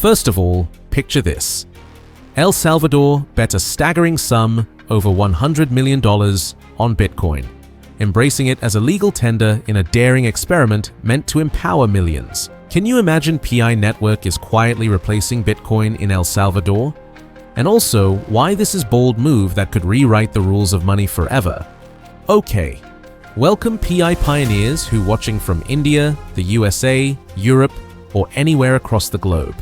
First of all, picture this. El Salvador bet a staggering sum, over $100 million, on Bitcoin, embracing it as a legal tender in a daring experiment meant to empower millions. Can you imagine PI Network is quietly replacing Bitcoin in El Salvador? And also, why this is a bold move that could rewrite the rules of money forever. Okay, welcome PI pioneers who watching from India, the USA, Europe, or anywhere across the globe.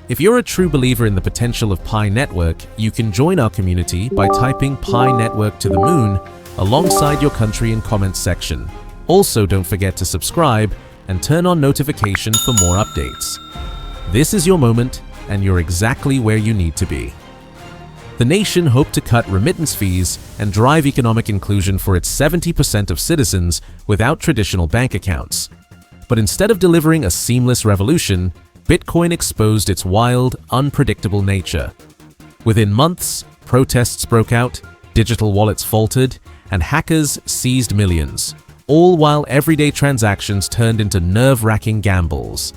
If you're a true believer in the potential of Pi Network, you can join our community by typing Pi Network to the moon alongside your country in comments section. Also, don't forget to subscribe and turn on notification for more updates. This is your moment, and you're exactly where you need to be. The nation hoped to cut remittance fees and drive economic inclusion for its 70% of citizens without traditional bank accounts. But instead of delivering a seamless revolution, Bitcoin exposed its wild, unpredictable nature. Within months, protests broke out, digital wallets faltered, and hackers seized millions, all while everyday transactions turned into nerve-wracking gambles.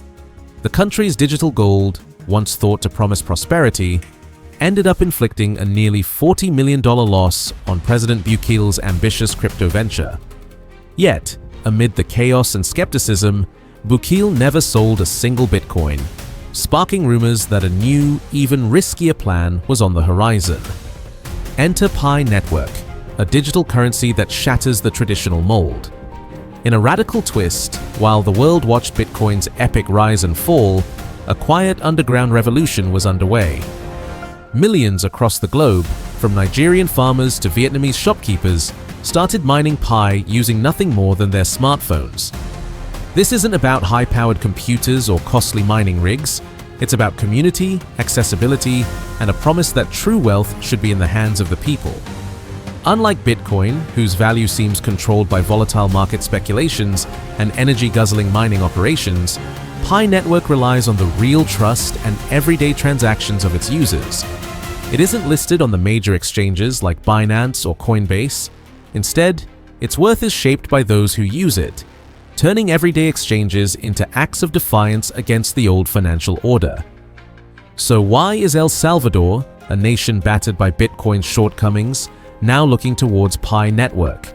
The country's digital gold, once thought to promise prosperity, ended up inflicting a nearly $40 million loss on President Bukel's ambitious crypto venture. Yet, amid the chaos and skepticism, Bukel never sold a single Bitcoin, sparking rumors that a new, even riskier plan was on the horizon. Enter Pi Network, a digital currency that shatters the traditional mold. In a radical twist, while the world watched Bitcoin's epic rise and fall, a quiet underground revolution was underway. Millions across the globe, from Nigerian farmers to Vietnamese shopkeepers, started mining Pi using nothing more than their smartphones. This isn't about high-powered computers or costly mining rigs. It's about community, accessibility, and a promise that true wealth should be in the hands of the people. Unlike Bitcoin, whose value seems controlled by volatile market speculations and energy-guzzling mining operations, Pi Network relies on the real trust and everyday transactions of its users. It isn't listed on the major exchanges like Binance or Coinbase. Instead, its worth is shaped by those who use it, turning everyday exchanges into acts of defiance against the old financial order. So why is El Salvador, a nation battered by Bitcoin's shortcomings, now looking towards Pi Network?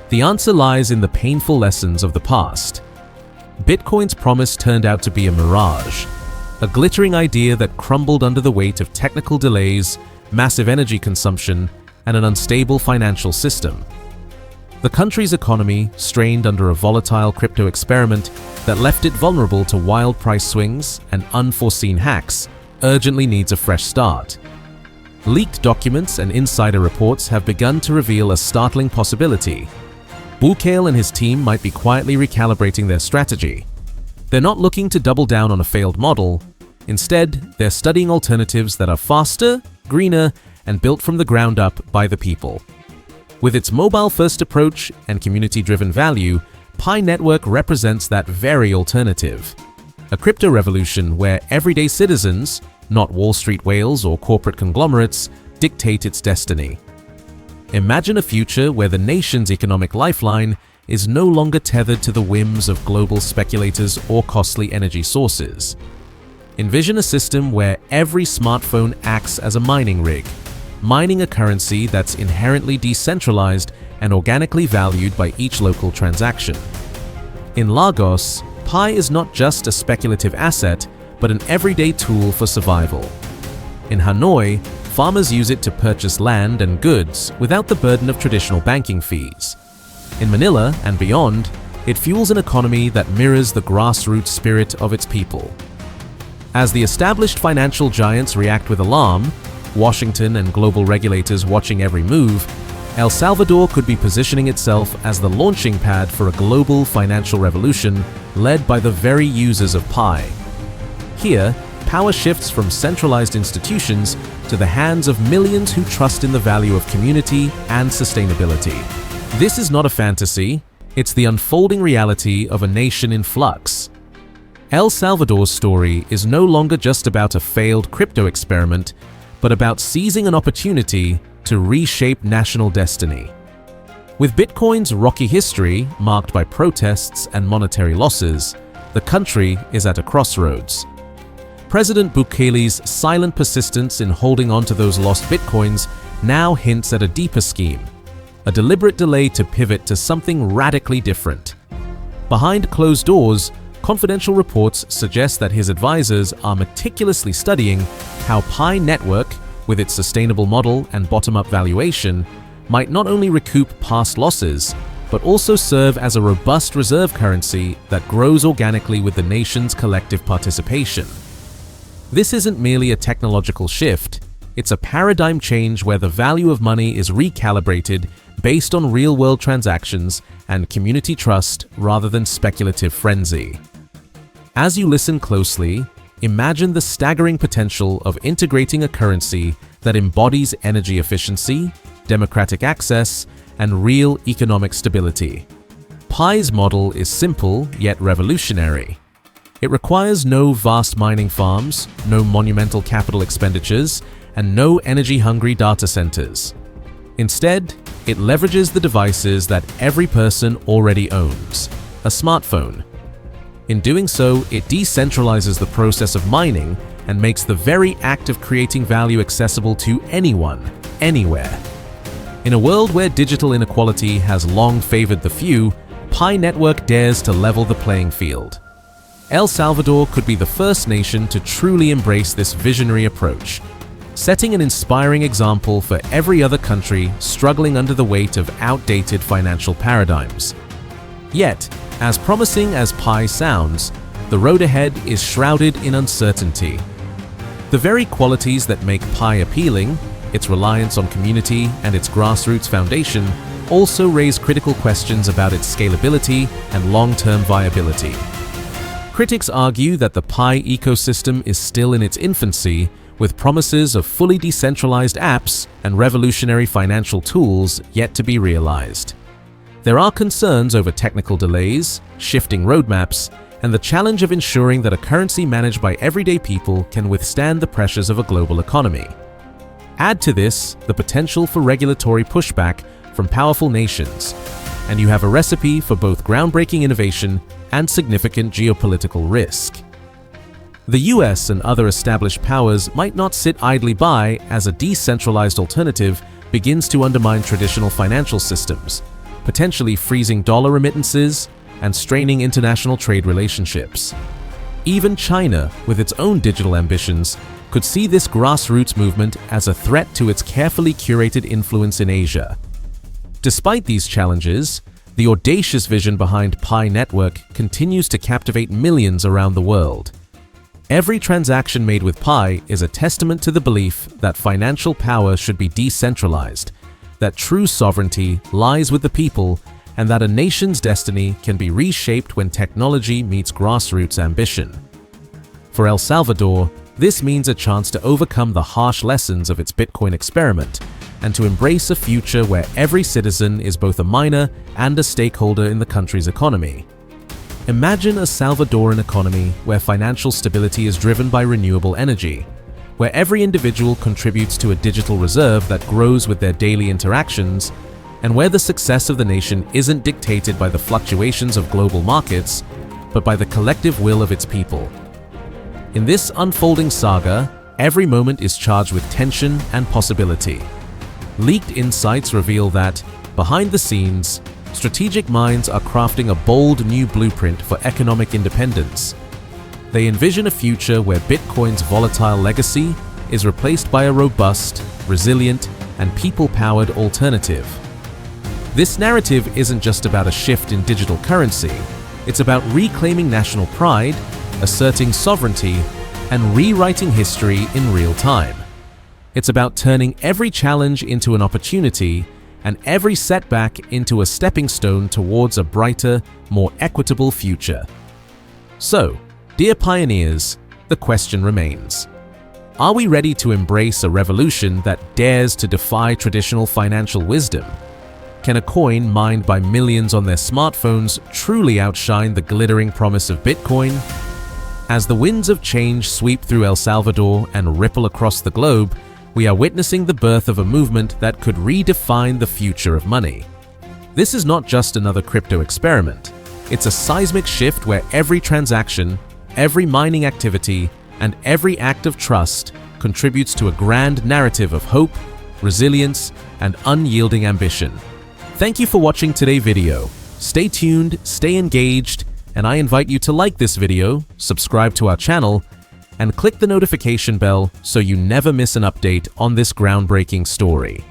The answer lies in the painful lessons of the past. Bitcoin's promise turned out to be a mirage, a glittering idea that crumbled under the weight of technical delays, massive energy consumption, and an unstable financial system. The country's economy, strained under a volatile crypto experiment that left it vulnerable to wild price swings and unforeseen hacks, urgently needs a fresh start. Leaked documents and insider reports have begun to reveal a startling possibility. Bukel and his team might be quietly recalibrating their strategy. They're not looking to double down on a failed model. Instead, they're studying alternatives that are faster, greener, and built from the ground up by the people. With its mobile-first approach and community-driven value, Pi Network represents that very alternative. A crypto revolution where everyday citizens, not Wall Street whales or corporate conglomerates, dictate its destiny. Imagine a future where the nation's economic lifeline is no longer tethered to the whims of global speculators or costly energy sources. Envision a system where every smartphone acts as a mining rig, mining a currency that's inherently decentralized and organically valued by each local transaction. In Lagos, Pi is not just a speculative asset, but an everyday tool for survival. In Hanoi, farmers use it to purchase land and goods without the burden of traditional banking fees. In Manila and beyond, it fuels an economy that mirrors the grassroots spirit of its people. As the established financial giants react with alarm, Washington and global regulators watching every move, El Salvador could be positioning itself as the launching pad for a global financial revolution led by the very users of Pi. Here, power shifts from centralized institutions to the hands of millions who trust in the value of community and sustainability. This is not a fantasy, it's the unfolding reality of a nation in flux. El Salvador's story is no longer just about a failed crypto experiment, but about seizing an opportunity to reshape national destiny. With Bitcoin's rocky history marked by protests and monetary losses, the country is at a crossroads. President Bukele's silent persistence in holding on to those lost bitcoins now hints at a deeper scheme, a deliberate delay to pivot to something radically different. Behind closed doors, confidential reports suggest that his advisors are meticulously studying how Pi Network, with its sustainable model and bottom-up valuation, might not only recoup past losses, but also serve as a robust reserve currency that grows organically with the nation's collective participation. This isn't merely a technological shift, it's a paradigm change where the value of money is recalibrated based on real-world transactions and community trust rather than speculative frenzy. As you listen closely, imagine the staggering potential of integrating a currency that embodies energy efficiency, democratic access, and real economic stability. Pi's model is simple yet revolutionary. It requires no vast mining farms, no monumental capital expenditures, and no energy-hungry data centers. Instead, it leverages the devices that every person already owns, a smartphone. In doing so, it decentralizes the process of mining and makes the very act of creating value accessible to anyone, anywhere. In a world where digital inequality has long favored the few, Pi Network dares to level the playing field. El Salvador could be the first nation to truly embrace this visionary approach, setting an inspiring example for every other country struggling under the weight of outdated financial paradigms. Yet, as promising as Pi sounds, the road ahead is shrouded in uncertainty. The very qualities that make Pi appealing, its reliance on community and its grassroots foundation, also raise critical questions about its scalability and long-term viability. Critics argue that the Pi ecosystem is still in its infancy, with promises of fully decentralized apps and revolutionary financial tools yet to be realized. There are concerns over technical delays, shifting roadmaps, and the challenge of ensuring that a currency managed by everyday people can withstand the pressures of a global economy. Add to this the potential for regulatory pushback from powerful nations, and you have a recipe for both groundbreaking innovation and significant geopolitical risk. The US and other established powers might not sit idly by as a decentralized alternative begins to undermine traditional financial systems, potentially freezing dollar remittances and straining international trade relationships. Even China, with its own digital ambitions, could see this grassroots movement as a threat to its carefully curated influence in Asia. Despite these challenges, the audacious vision behind Pi Network continues to captivate millions around the world. Every transaction made with Pi is a testament to the belief that financial power should be decentralized, that true sovereignty lies with the people, and that a nation's destiny can be reshaped when technology meets grassroots ambition. For El Salvador, this means a chance to overcome the harsh lessons of its Bitcoin experiment and to embrace a future where every citizen is both a miner and a stakeholder in the country's economy. Imagine a Salvadoran economy where financial stability is driven by renewable energy, where every individual contributes to a digital reserve that grows with their daily interactions, and where the success of the nation isn't dictated by the fluctuations of global markets, but by the collective will of its people. In this unfolding saga, every moment is charged with tension and possibility. Leaked insights reveal that, behind the scenes, strategic minds are crafting a bold new blueprint for economic independence. They envision a future where Bitcoin's volatile legacy is replaced by a robust, resilient, and people-powered alternative. This narrative isn't just about a shift in digital currency, it's about reclaiming national pride, asserting sovereignty, and rewriting history in real time. It's about turning every challenge into an opportunity and every setback into a stepping stone towards a brighter, more equitable future. So, dear pioneers, the question remains: are we ready to embrace a revolution that dares to defy traditional financial wisdom? Can a coin mined by millions on their smartphones truly outshine the glittering promise of Bitcoin? As the winds of change sweep through El Salvador and ripple across the globe, we are witnessing the birth of a movement that could redefine the future of money. This is not just another crypto experiment. It's a seismic shift where every transaction, every mining activity, and every act of trust contributes to a grand narrative of hope, resilience, and unyielding ambition. Thank you for watching today's video. Stay tuned, stay engaged, and I invite you to like this video, subscribe to our channel, and click the notification bell so you never miss an update on this groundbreaking story.